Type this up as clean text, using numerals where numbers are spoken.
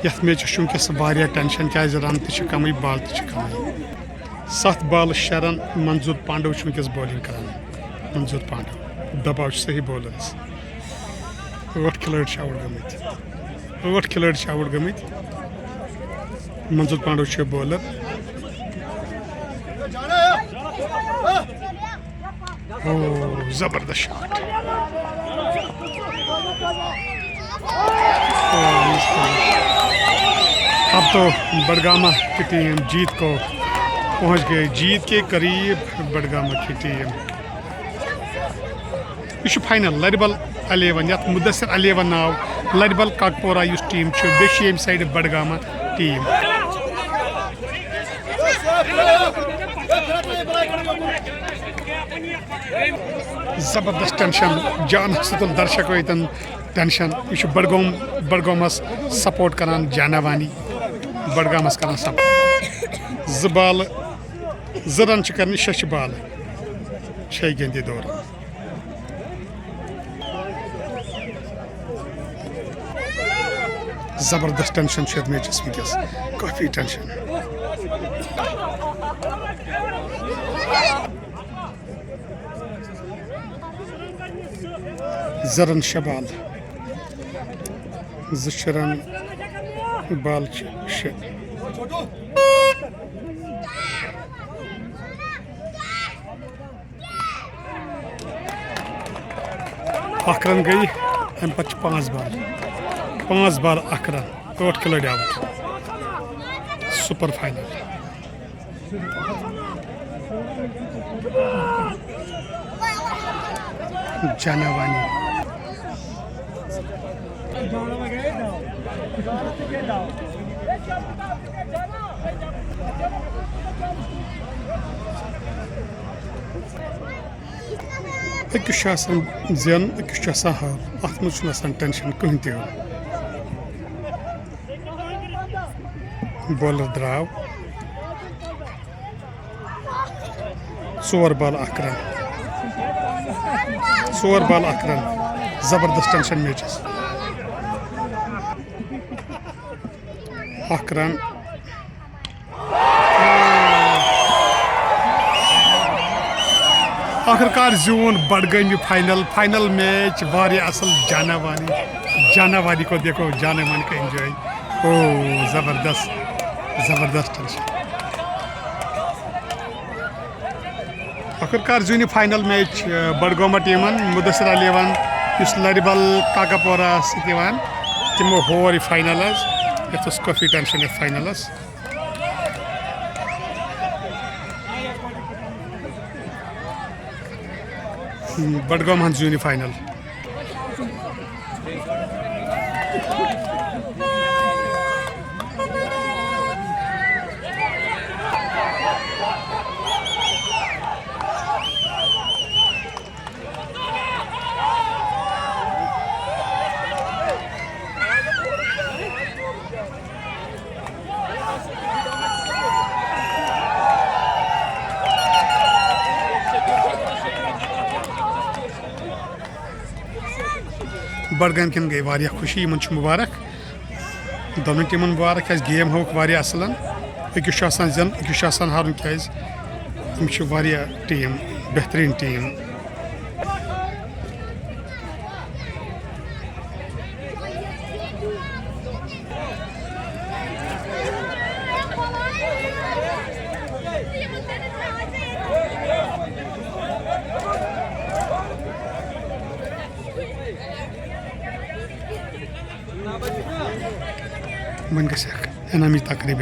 यथ match वुनकस tension क्या run तम बाल तम 7 बॉल 6 रन मंजूर पांडव वुनकस बॉलिंग कर मंजूर पांडव दबाव सही बॉलर्स 8 खिलाड़ी आउट गमित मंजूर पांडव बॉलर जबरदस्त शॉट अब तो बडगामा की टीम जीत को पहुंच गई, जीत के करीब बडगामा की टीम। यह फाइनल लरबल 11 यथ मुदसर 11 नाव लरबल काकपोरा इस टीम बे साइड बडगामा टीम। जबरदस्त टेंशन जान सतुल दर्शक टेंशन यह बडगोमस सपोर्ट करान जानवानी बडगामस करान सपोर्ट 2 बॉल 2 रन कर 6 बॉल 6 गेंदे 2 रन। जबरदस्त टेंशन मैचस वनकस काफी टेंशन। जरन 6 बॉल 2 रन बॉल 6। रन गई अम पे 5 बॉल 1 रन 8 खिलाड़ी आउट। सुपर फाइनल जानवानी अकिस जन अकिस हार अत मज टेंशन कहीं तह। बॉलर द्राव 4 बॉल 1 रन 4 बॉल 1 रन। जबरदस्त टेंशन मैचस 1 रन। आखिरकार जून बडगामी फाइनल मैच वारिया असल जानवानी को देखो जानवानी का एंजॉय। ओ जबरदस्त टेंशन। आखिरकार जून फाइनल मैच बडगोमा टीमन मुदसर 11 इस लरबल काकापोरा तमो होर फाइनल ये काफी टेंशन ये फाइनलस। बडगाम जून फाइनल। बडगाम कन गई वारिया खुशी इन मुबारक दोनों टीमन मुबारक क्या गेम होक वारिया असल अकिस जन अकिस हारुन क्या टीम बेहतरीन टीम। मन गई इनामी तकरीब